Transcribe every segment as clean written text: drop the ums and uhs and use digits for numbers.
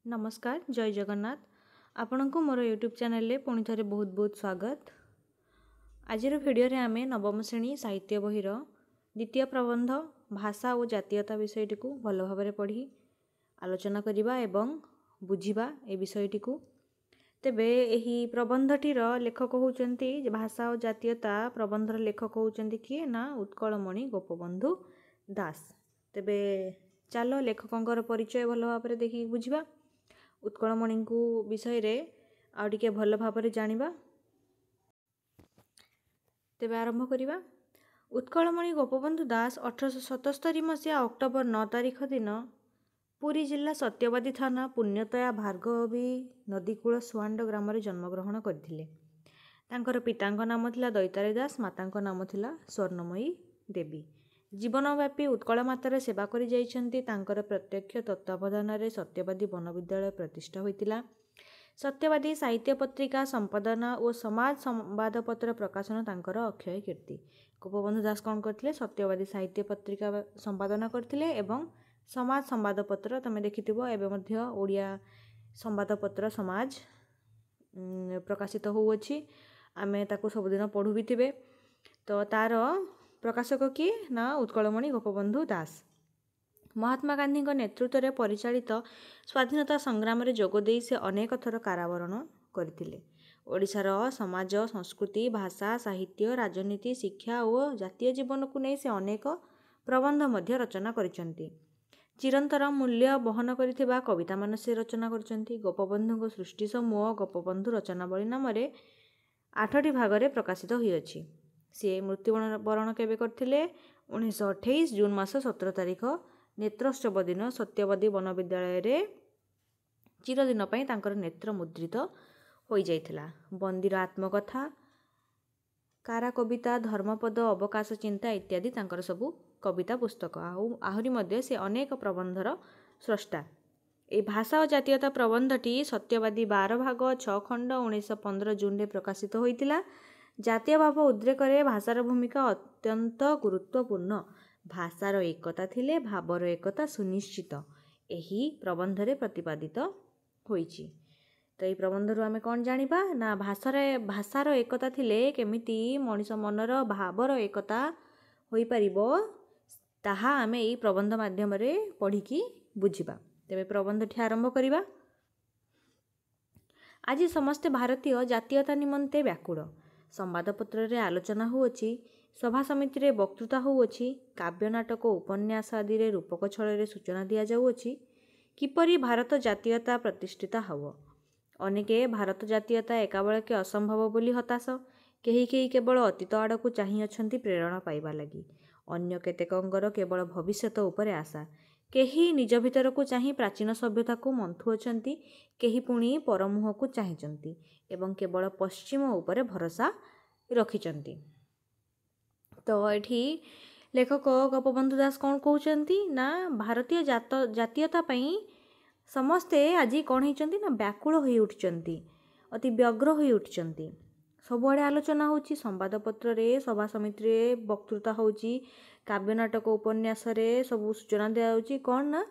नमस्कार जय जगन्नाथ आपण को मोर यूट्यूब चैनल पुणी थे बहुत बहुत स्वागत। आज भिडियो रे आमे नवम श्रेणी साहित्य बहीर द्वितीय प्रबंध भाषा और जातीयता विषयटी को भल भाव पढ़ी आलोचना करवा एवं बुझिबा ए विषयटी को। तेबे एही प्रबंधटीर लेखक होउचंती भाषा और जातीयता प्रबंधर लेखक होउचंती किए ना उत्कलमणि गोपबंधु दास। तेबे चलो लेखकंकर परिचय भल भाव देखि बुझिबा उत्कलमणि को विषय रे आउ टिके भल भाव जानिबा। तेबे आरंभ करिबा। उत्कलमणि गोपबंधु दास 1877 मसीहा अक्टोबर 9 तारिख दिन पुरी जिला सत्यवादी थाना पुण्यतया भार्गवी नदीकूल सुआंड ग्राम जन्मग्रहण करथिले। तांकर पितांक नाम थिला दैतारी दास, मातांक नाम थिला स्वर्णमयी देवी। जीवनव्यापी उत्कल मातार सेवा करि जाइछन्ति। तांकर प्रत्यक्ष तत्वावधान रे सत्यवादी वनविद्यालय प्रतिष्ठा होइतिला। सत्यवादी साहित्य पत्रिका संपादना और समाज संवादपत्र प्रकाशन तांकर अक्षय कीर्ति। गोपबंधु दास कौन करथिले? सत्यवादी साहित्य पत्रिका संपादना करथिले एवं समाज संवादपत्र तमे देखिथिबो एबे मध्य ओडिया संवादपत्र समाज प्रकाशित होउछि। आमे ताको सबदिन पढु भी थिबे। तो तार प्रकाशक किए ना उत्कलमणि गोपबंधु दास। महात्मा गांधी नेतृत्व में परिचालित स्वाधीनता संग्राम में जोगदे से अनेक थर कारावरण करथिले। ओडिशार समाज संस्कृति भाषा साहित्य राजनीति शिक्षा और जातीय जीवन को नहीं से अनेक प्रबंध मध्य रचना करिसंती। चिरंतर मूल्य वहन करिथिबा कविता मान से रचना करिसंती। गोपबंधु सृष्टि समूह गोपबंधु रचनावली नाम 8टी भाग में प्रकाशित होइछि। सी मृत्युवरण केबे करथिले? 1928 जून मास 17 तारिख नेत्रोत्सव दिन सत्यवादी वन विद्यालय रे चिरदिन पई तांकर नेत्र मुद्रित हो जाइथिला। बंदीर आत्मकथा कारा कविता धर्मपद अवकाश चिंता इत्यादि तांकर सबु कविता पुस्तक आहुरी मध्य से अनेक प्रबंधर स्रष्टा। ए भाषा और जातीयता प्रबंधटी सत्यवादी 12 भाग 6 खंड 1915 जून रे प्रकाशित होइतिला। जातीय भाव उद्रेक रे भाषार भूमिका अत्यंत गुरुत्वपूर्ण। भाषार एकता थिले भावर एकता सुनिश्चित एही प्रबंध रे प्रतिपादित होइछि। तो ये प्रबंध आमे कौन जानिबा ना भाषार एकता थिले केमिति मनिष मनर भावर एकता होई परिबो ताहा आमे एही प्रबंध माध्यम रे पढ़िकी बुझिबा। तेबे प्रबंध ठी आरंभ करिबा। आज समस्ते भारतीय जातीयता निमंते व्याकुल। संवादपत्र रे आलोचना होउछि, सभा समिति रे वक्तृता होउछि, काव्य नाटक उपन्यास आदि रे रूपक छल रे सूचना दिया जाउछि किपरि भारत जातीयता प्रतिष्ठित हबो। अनेके भारत जातीयता एकाबेळके असंभव बोली हताश। केही केवल अतीत आड़कू चाहि अछंती प्रेरणा पाइबा लागि। अन्य केतेकंकर केवल भविष्यत उपरे आशा। केही निज भितर को चाहि प्राचीन सभ्यता को मंथु अछंती, केही पुणी परमुह को चाहिचंती एवं केवल पश्चिम उपरे भरोसा रखिचंती। तो एठी लेखक गोपबंधु दास कौन कहउचंती ना भारतीय जातीयता पई समस्ते आज कौन होइचंती ना व्याकुल होई उठचंती, अति व्यग्र होई उठचंती। सबुआड़े आलोचना होची, संवादपत्र रे सभा समिति रे वक्तृता होची, काव्य नाटक उपन्यास रे सब सूचना दिया होची कौन ना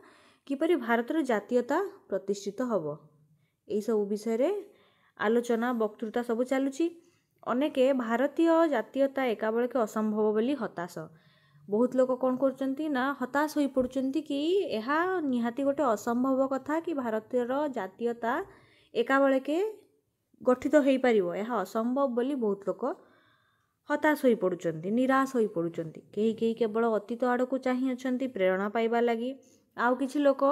किपरि भारतर जातीयता प्रतिष्ठित हबो। एई सब विषय रे आलोचना वक्तृता सब चलुची। अनेके भारतीय जातीयता एकाबेळके असंभव बोली हताश। बहुत लोग कौन करचंती ना हताश होई पड़ुचंती कि एहा निहाती गोटे असंभव कथा कि भारतीयर जातीयता एकाबेळके गठित होई परिबो, एहा असंभव बोली बहुत लोग हताश होई पड़ुचंती, निराश होई पड़ुचंती। केही केवल अतीत आड़कू चाहि अछंती प्रेरणा पाइबा लागि। आउ किछि लोक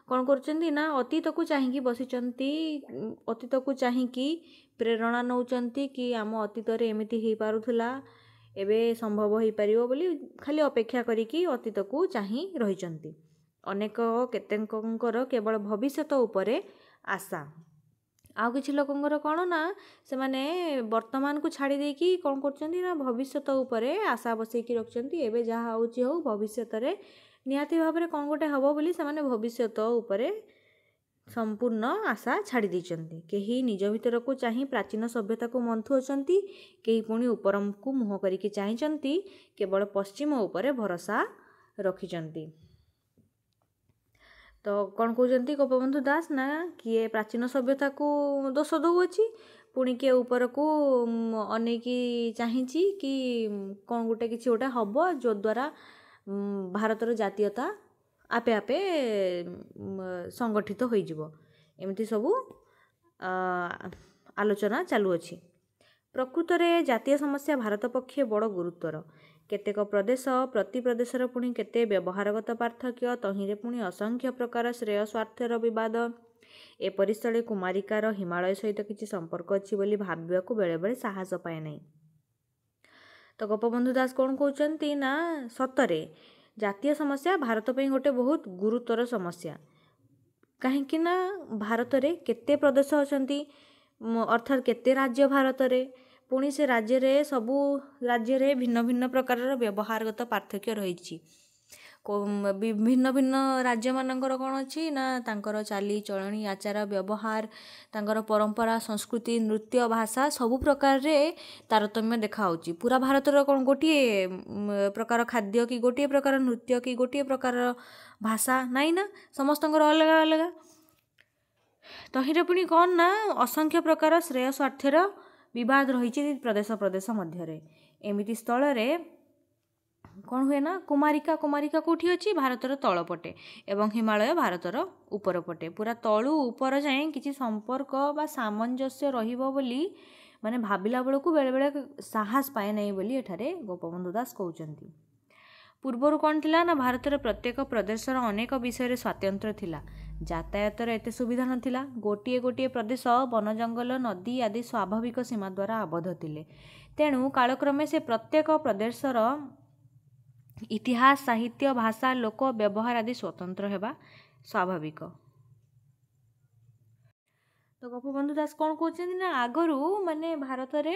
कौन करचंती ना अतीत को चाहिकी बसिचंती, अतीत को चाहिकी प्रेरणा नौचंती कि आम अतीत रे एमिति हेई पारुथला एबे संभव होई परिबो बोली खाली अपेक्षा करिकी अतीत को चाहि रहिचंती। अनेक केतेकंकर केवल भविष्यत उपरे आशा। आउ किछि लोकंकर कौन ना से माने वर्तमान को छाड़ी देकी कौन करचंती ना भविष्यत उपरे आशा बसैकी रखचंती। एबे जहा होची हो भविष्यत रे निहाती भाव में कौन गोटे हबो बोली से माने भविष्यत उपरे संपूर्ण आशा छाड़ी देइचंती। केही निज भितर को चाहि प्राचीन सभ्यता को मंथु अछंती, केही पुणी उपरम को मुह करिकी चाहिचंती, केवल पश्चिम उपरे भरोसा रखिचंती। ତ କ'ଣ କହୁଛନ୍ତି ଗୋପବନ୍ଧୁ ଦାସ ନା କିଏ ପ୍ରାଚୀନ ସଭ୍ୟତାକୁ ଦୋଷ ଦେଉଅଛି, ପୁଣି କିଏ ଉପରକୁ ଅନେଇକି ଚାହିଁଛି କି କ'ଣ କିଛି ଗୋଟେ ହେବ ଯଦ୍ୱାରା ଭାରତର ଜାତୀୟତା ଆପେ ଆପେ ସଂଗଠିତ ହୋଇଯିବ। ଏମିତି ସବୁ ଆଲୋଚନା ଚାଲୁଅଛି। ପ୍ରକୃତରେ ଜାତୀୟ ସମସ୍ୟା ଭାରତ ପକ୍ଷେ ବଡ଼ ଗୁରୁତର। କେତେକ ପ୍ରଦେଶ ପ୍ରତି ପ୍ରଦେଶର ପୁଣି କେତେ ବ୍ୟବହାରଗତ ପାର୍ଥକ୍ୟ, ତହିଁରେ ପୁଣି ଅସଂଖ୍ୟ ପ୍ରକାର ଶ୍ରେୟ ସ୍ୱାର୍ଥର ବିବାଦ। ଏପରି ସ୍ଥଳେ କୁମାରିକାର ହିମାଳୟ ସହିତ କିଛି ସମ୍ପର୍କ ଅଛି ବୋଲି ଭାବିବାକୁ ବେଳେବେଳେ ସାହସ ପାଏ ନାହିଁ। ତ ଗୋପବନ୍ଧୁ ଦାସ କ'ଣ କହୁଛନ୍ତି ନା ସତରେ ଜାତୀୟ ସମସ୍ୟା ଭାରତ ପାଇଁ ଗୋଟେ ବହୁତ ଗୁରୁତର ସମସ୍ୟା। କାହିଁକି ନା ଭାରତରେ କେତେ ପ୍ରଦେଶ ଅଛନ୍ତି, ଅର୍ଥାତ୍ କେତେ ରାଜ୍ୟ ଭାରତରେ, ପୁଣି ସେ ରାଜ୍ୟରେ ସବୁ ରାଜ୍ୟରେ ଭିନ୍ନ ଭିନ୍ନ ପ୍ରକାରର ବ୍ୟବହାରଗତ ପାର୍ଥକ୍ୟ ରହିଛି। ଭିନ୍ନ ଭିନ୍ନ ରାଜ୍ୟମାନଙ୍କର କ'ଣ ଅଛି ନା ତାଙ୍କର ଚାଲିଚଳଣି, ଆଚାର ବ୍ୟବହାର, ତାଙ୍କର ପରମ୍ପରା, ସଂସ୍କୃତି, ନୃତ୍ୟ, ଭାଷା ସବୁ ପ୍ରକାରରେ ତାରତମ୍ୟ ଦେଖାହେଉଛି। ପୁରା ଭାରତର କ'ଣ ଗୋଟିଏ ପ୍ରକାର ଖାଦ୍ୟ କି ଗୋଟିଏ ପ୍ରକାର ନୃତ୍ୟ କି ଗୋଟିଏ ପ୍ରକାର ଭାଷା ନାହିଁ ନା, ସମସ୍ତଙ୍କର ଅଲଗା ଅଲଗା। ତହିଁରେ ପୁଣି କ'ଣ ନା ଅସଂଖ୍ୟ ପ୍ରକାର ଶ୍ରେୟ ସ୍ୱାର୍ଥର ବିବାଦ ରହିଛି ପ୍ରଦେଶ ପ୍ରଦେଶ ମଧ୍ୟରେ। ଏମିତି ସ୍ଥଳରେ କ'ଣ ହୁଏ ନା କୁମାରିକା କେଉଁଠି ଅଛି, ଭାରତର ତଳପଟେ, ଏବଂ ହିମାଳୟ ଭାରତର ଉପର ପଟେ। ପୁରା ତଳୁ ଉପର ଯାଏଁ କିଛି ସମ୍ପର୍କ ବା ସାମଞ୍ଜସ୍ୟ ରହିବ ବୋଲି ମାନେ ଭାବିଲା ବେଳକୁ ବେଳେବେଳେ ସାହସ ପାଏ ନାହିଁ ବୋଲି ଏଠାରେ ଗୋପବନ୍ଧୁ ଦାସ କହୁଛନ୍ତି। ପୂର୍ବରୁ କ'ଣ ଥିଲା ନା ଭାରତର ପ୍ରତ୍ୟେକ ପ୍ରଦେଶର ଅନେକ ବିଷୟରେ ସ୍ୱାତନ୍ତ୍ର୍ୟ ଥିଲା। ଯାତାୟାତର ଏତେ ସୁବିଧା ନଥିଲା। ଗୋଟିଏ ଗୋଟିଏ ପ୍ରଦେଶ ବନ, ଜଙ୍ଗଲ, ନଦୀ ଆଦି ସ୍ୱାଭାବିକ ସୀମା ଦ୍ୱାରା ଆବଦ୍ଧ ଥିଲେ। ତେଣୁ କାଳକ୍ରମେ ସେ ପ୍ରତ୍ୟେକ ପ୍ରଦେଶର ଇତିହାସ, ସାହିତ୍ୟ, ଭାଷା, ଲୋକ, ବ୍ୟବହାର ଆଦି ସ୍ୱତନ୍ତ୍ର ହେବା ସ୍ୱାଭାବିକ। ତ ଗୋପବନ୍ଧୁ ଦାସ କ'ଣ କହୁଛନ୍ତି ନା ଆଗରୁ ମାନେ ଭାରତରେ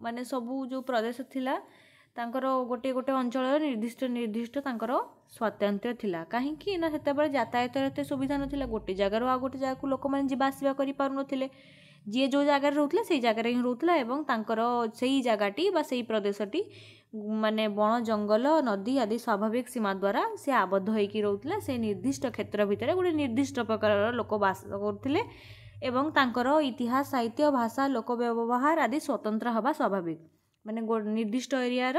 ମାନେ ସବୁ ଯେଉଁ ପ୍ରଦେଶ ଥିଲା ତାଙ୍କର ଗୋଟିଏ ଗୋଟିଏ ଅଞ୍ଚଳର ନିର୍ଦ୍ଦିଷ୍ଟ ତାଙ୍କର ସ୍ୱାତନ୍ତ୍ର୍ୟ ଥିଲା। କାହିଁକି ନା ସେତେବେଳେ ଯାତାୟାତର ଏତେ ସୁବିଧା ନଥିଲା। ଗୋଟେ ଜାଗାରୁ ଆଉ ଗୋଟେ ଜାଗାକୁ ଲୋକମାନେ ଯିବା ଆସିବା କରିପାରୁନଥିଲେ। ଯିଏ ଯେଉଁ ଜାଗାରେ ରହୁଥିଲା ସେଇ ଜାଗାରେ ହିଁ ରହୁଥିଲା, ଏବଂ ତାଙ୍କର ସେଇ ଜାଗାଟି ବା ସେଇ ପ୍ରଦେଶଟି ମାନେ ବଣ, ଜଙ୍ଗଲ, ନଦୀ ଆଦି ସ୍ୱାଭାବିକ ସୀମା ଦ୍ୱାରା ସେ ଆବଦ୍ଧ ହୋଇକି ରହୁଥିଲା। ସେ ନିର୍ଦ୍ଦିଷ୍ଟ କ୍ଷେତ୍ର ଭିତରେ ଗୋଟେ ନିର୍ଦ୍ଦିଷ୍ଟ ପ୍ରକାରର ଲୋକ ବାସ କରୁଥିଲେ, ଏବଂ ତାଙ୍କର ଇତିହାସ, ସାହିତ୍ୟ, ଭାଷା, ଲୋକ ବ୍ୟବହାର ଆଦି ସ୍ୱତନ୍ତ୍ର ହେବା ସ୍ୱାଭାବିକ। ମାନେ ନିର୍ଦ୍ଦିଷ୍ଟ ଏରିଆର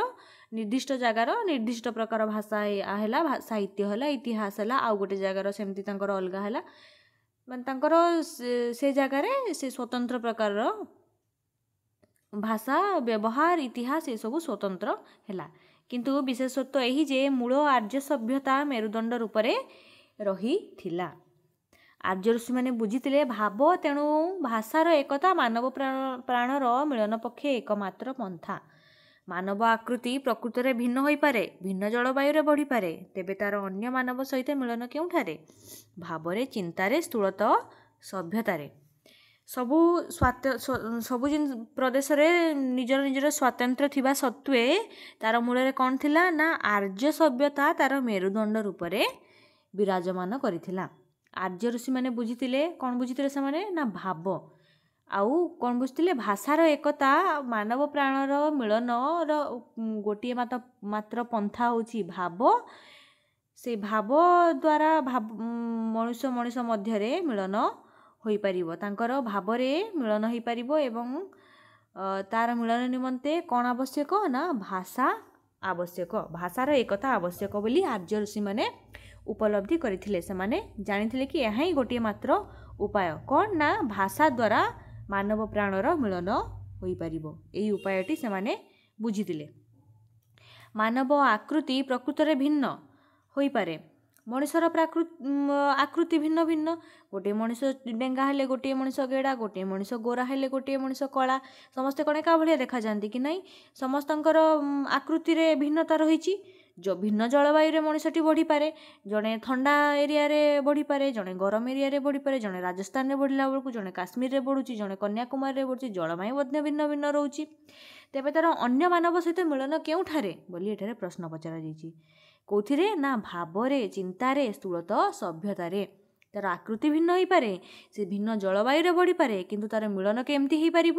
ନିର୍ଦ୍ଦିଷ୍ଟ ଜାଗାର ନିର୍ଦ୍ଦିଷ୍ଟ ପ୍ରକାର ଭାଷା ହେଲା, ସାହିତ୍ୟ ହେଲା, ଇତିହାସ ହେଲା, ଆଉ ଗୋଟେ ଜାଗାର ସେମିତି ତାଙ୍କର ଅଲଗା ହେଲା। ମାନେ ତାଙ୍କର ସେ ଜାଗାରେ ସେ ସ୍ୱତନ୍ତ୍ର ପ୍ରକାରର ଭାଷା, ବ୍ୟବହାର, ଇତିହାସ ଏସବୁ ସ୍ୱତନ୍ତ୍ର ହେଲା। କିନ୍ତୁ ବିଶେଷତ୍ୱ ଏହି ଯେ ମୂଳ ଆର୍ଯ୍ୟ ସଭ୍ୟତା ମେରୁଦଣ୍ଡ ରୂପରେ ରହିଥିଲା। ଆର୍ଯ୍ୟ ଋଷିମାନେ ବୁଝିଥିଲେ ଭାବ, ତେଣୁ ଭାଷାର ଏକତା ମାନବ ପ୍ରାଣର ମିଳନ ପକ୍ଷେ ଏକମାତ୍ର ପନ୍ଥା। ମାନବ ଆକୃତି ପ୍ରକୃତରେ ଭିନ୍ନ ହୋଇପାରେ, ଭିନ୍ନ ଜଳବାୟୁରେ ବଢ଼ିପାରେ, ତେବେ ତା'ର ଅନ୍ୟ ମାନବ ସହିତ ମିଳନ କେଉଁଠାରେ? ଭାବରେ, ଚିନ୍ତାରେ, ସ୍ଥୂଳତଃ ସଭ୍ୟତାରେ। ସବୁ ପ୍ରଦେଶରେ ନିଜର ନିଜର ସ୍ୱାତନ୍ତ୍ର୍ୟ ଥିବା ସତ୍ତ୍ୱେ ତା'ର ମୂଳରେ କ'ଣ ଥିଲା ନା ଆର୍ଯ୍ୟ ସଭ୍ୟତା ତା'ର ମେରୁଦଣ୍ଡ ରୂପରେ ବିରାଜମାନ କରିଥିଲା। ଆର୍ଯ୍ୟ ଋଷିମାନେ ବୁଝିଥିଲେ, କ'ଣ ବୁଝିଥିଲେ ସେମାନେ ନା ଭାବ, ଆଉ କ'ଣ ବୁଝିଥିଲେ ଭାଷାର ଏକତା, ମାନବ ପ୍ରାଣର ମିଳନର ଗୋଟିଏ ମାତ୍ର ପନ୍ଥା ହେଉଛି ଭାବ। ସେ ଭାବ ଦ୍ୱାରା ମଣିଷ ମଧ୍ୟରେ ମିଳନ ହୋଇପାରିବ, ତାଙ୍କର ଭାବରେ ମିଳନ ହୋଇପାରିବ, ଏବଂ ତା'ର ମିଳନ ନିମନ୍ତେ କ'ଣ ଆବଶ୍ୟକ ନା ଭାଷା ଆବଶ୍ୟକ, ଭାଷାର ଏକତା ଆବଶ୍ୟକ ବୋଲି ଆର୍ଯ୍ୟ ଋଷିମାନେ ଉପଲବ୍ଧି କରିଥିଲେ। ସେମାନେ ଜାଣିଥିଲେ କି ଏହା ହିଁ ଗୋଟିଏ ମାତ୍ର ଉପାୟ, କ'ଣ ନା ଭାଷା ଦ୍ୱାରା ମାନବ ପ୍ରାଣର ମିଳନ ହୋଇପାରିବ। ଏହି ଉପାୟଟି ସେମାନେ ବୁଝିଥିଲେ। ମାନବ ଆକୃତି ପ୍ରକୃତରେ ଭିନ୍ନ ହୋଇପାରେ। ମଣିଷର ଆକୃତି ଭିନ୍ନ ଭିନ୍ନ। ଗୋଟିଏ ମଣିଷ ଡେଙ୍ଗା ହେଲେ ଗୋଟିଏ ମଣିଷ ଗେଡ଼ା, ଗୋଟିଏ ମଣିଷ ଗୋରା ହେଲେ ଗୋଟିଏ ମଣିଷ କଳା। ସମସ୍ତେ କ'ଣ ଏକା ଭଳିଆ ଦେଖାଯାଆନ୍ତି କି ନାହିଁ? ସମସ୍ତଙ୍କର ଆକୃତିରେ ଭିନ୍ନତା ରହିଛି। ଭିନ୍ନ ଜଳବାୟୁରେ ମଣିଷଟି ବଢ଼ିପାରେ। ଜଣେ ଥଣ୍ଡା ଏରିଆରେ ବଢ଼ିପାରେ, ଜଣେ ଗରମ ଏରିଆରେ ବଢ଼ିପାରେ, ଜଣେ ରାଜସ୍ଥାନରେ ବଢ଼ିଲା ବେଳକୁ ଜଣେ କାଶ୍ମୀରରେ ବଢ଼ୁଛି, ଜଣେ କନ୍ୟାକୁମାରୀରେ ବଢ଼ୁଛି। ଜଳବାୟୁ ମଧ୍ୟ ଭିନ୍ନ ଭିନ୍ନ ରହୁଛି। ତେବେ ତା'ର ଅନ୍ୟ ମାନବ ସହିତ ମିଳନ କେଉଁଠାରେ ବୋଲି ଏଠାରେ ପ୍ରଶ୍ନ ପଚରାଯାଇଛି। କେଉଁଥିରେ ନା ଭାବରେ, ଚିନ୍ତାରେ, ସ୍ଥୂଳତଃ ସଭ୍ୟତାରେ। ତା'ର ଆକୃତି ଭିନ୍ନ ହୋଇପାରେ, ସେ ଭିନ୍ନ ଜଳବାୟୁରେ ବଢ଼ିପାରେ, କିନ୍ତୁ ତା'ର ମିଳନ କେମିତି ହୋଇପାରିବ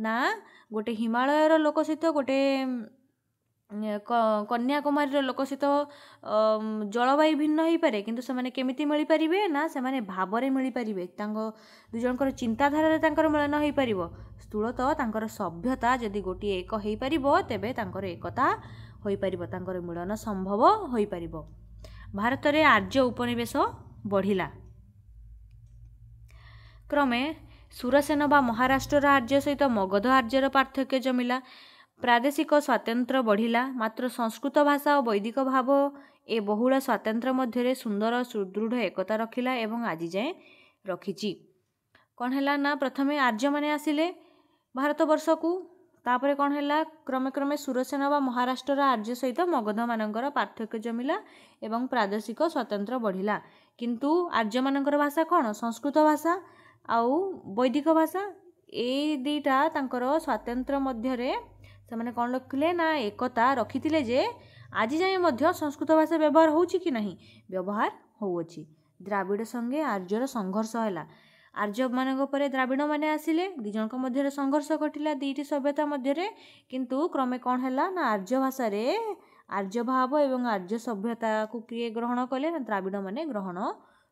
ନା ଗୋଟେ ହିମାଳୟର ଲୋକ ସହିତ ଗୋଟେ କନ୍ୟାକୁମାରୀର ଲୋକ ସହିତ ଜଳବାୟୁ ଭିନ୍ନ ହୋଇପାରେ, କିନ୍ତୁ ସେମାନେ କେମିତି ମିଳିପାରିବେ ନା ସେମାନେ ଭାବରେ ମିଳିପାରିବେ। ତାଙ୍କ ଦୁଇ ଜଣଙ୍କର ଚିନ୍ତାଧାରାରେ ତାଙ୍କର ମିଳନ ହୋଇପାରିବ। ସ୍ଥୂଳତଃ ତାଙ୍କର ସଭ୍ୟତା ଯଦି ଗୋଟିଏ ଏକ ହୋଇପାରିବ, ତେବେ ତାଙ୍କର ଏକତା ହୋଇପାରିବ, ତାଙ୍କର ମିଳନ ସମ୍ଭବ ହୋଇପାରିବ। ଭାରତରେ ଆର୍ଯ୍ୟ ଉପନିବେଶ ବଢ଼ିଲା। କ୍ରମେ ସୁରସେନ ବା ମହାରାଷ୍ଟ୍ରର ଆର୍ଯ୍ୟ ସହିତ ମଗଧ ଆର୍ଯ୍ୟର ପାର୍ଥକ୍ୟ ଜମିଲା। ପ୍ରାଦେଶିକ ସ୍ୱାତନ୍ତ୍ର୍ୟ ବଢ଼ିଲା। ମାତ୍ର ସଂସ୍କୃତ ଭାଷା ଓ ବୈଦିକ ଭାବ ଏ ବହୁଳ ସ୍ୱାତନ୍ତ୍ର୍ୟ ମଧ୍ୟରେ ସୁନ୍ଦର ସୁଦୃଢ଼ ଏକତା ରଖିଲା ଏବଂ ଆଜି ଯାଏଁ ରଖିଛି। କ'ଣ ହେଲା ନା ପ୍ରଥମେ ଆର୍ଯ୍ୟମାନେ ଆସିଲେ ଭାରତବର୍ଷକୁ, ତାପରେ କ'ଣ ହେଲା କ୍ରମେ କ୍ରମେ ସୁରସେନ ବା ମହାରାଷ୍ଟ୍ରର ଆର୍ଯ୍ୟ ସହିତ ମଗଧମାନଙ୍କର ପାର୍ଥକ୍ୟ ଜମିଲା ଏବଂ ପ୍ରାଦେଶିକ ସ୍ୱାତନ୍ତ୍ର୍ୟ ବଢ଼ିଲା। କିନ୍ତୁ ଆର୍ଯ୍ୟମାନଙ୍କର ଭାଷା କ'ଣ? ସଂସ୍କୃତ ଭାଷା ଆଉ ବୈଦିକ ଭାଷା। ଏଇ ଦୁଇଟା ତାଙ୍କର ସ୍ୱାତନ୍ତ୍ର୍ୟ ମଧ୍ୟରେ ସେମାନେ କ'ଣ ରଖିଲେ ନା ଏକତା ରଖିଥିଲେ ଯେ ଆଜି ଯାଏଁ ମଧ୍ୟ ସଂସ୍କୃତ ଭାଷା ବ୍ୟବହାର ହେଉଛି କି ନାହିଁ? ବ୍ୟବହାର ହେଉଅଛି। ଦ୍ରାବିଡ଼ ସଙ୍ଗେ ଆର୍ଯ୍ୟର ସଂଘର୍ଷ ହେଲା। ଆର୍ଯ୍ୟମାନଙ୍କ ପରେ ଦ୍ରାବିଡ଼ମାନେ ଆସିଲେ, ଦୁଇ ଜଣଙ୍କ ମଧ୍ୟରେ ସଂଘର୍ଷ ଘଟିଲା ଦୁଇଟି ସଭ୍ୟତା ମଧ୍ୟରେ। କିନ୍ତୁ କ୍ରମେ କ'ଣ ହେଲା ନା ଆର୍ଯ୍ୟ ଭାଷାରେ ଆର୍ଯ୍ୟ ଭାବ ଏବଂ ଆର୍ଯ୍ୟ ସଭ୍ୟତାକୁ କିଏ ଗ୍ରହଣ କଲେ ନା ଦ୍ରାବିଡ଼ମାନେ ଗ୍ରହଣ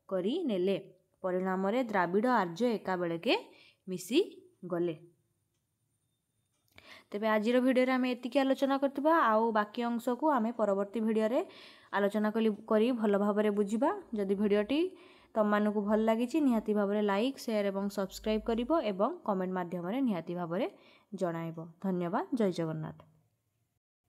କରିନେଲେ। ପରିଣାମରେ ଦ୍ରାବିଡ଼ ଆର୍ଯ୍ୟ ଏକାବେଳକେ ମିଶିଗଲେ। ତେବେ ଆଜିର ଭିଡ଼ିଓରେ ଆମେ ଏତିକି ଆଲୋଚନା କରିଥିବା, ଆଉ ବାକି ଅଂଶକୁ ଆମେ ପରବର୍ତ୍ତୀ ଭିଡ଼ିଓରେ ଆଲୋଚନା କରି ଭଲ ଭାବରେ ବୁଝିବା। ଯଦି ଭିଡ଼ିଓଟି ତମମାନଙ୍କୁ ଭଲ ଲାଗିଛି ନିହାତି ଭାବରେ ଲାଇକ୍, ସେୟାର ଏବଂ ସବସ୍କ୍ରାଇବ୍ କରିବ ଏବଂ କମେଣ୍ଟ ମାଧ୍ୟମରେ ନିହାତି ଭାବରେ ଜଣାଇବ। ଧନ୍ୟବାଦ। ଜୟ ଜଗନ୍ନାଥ।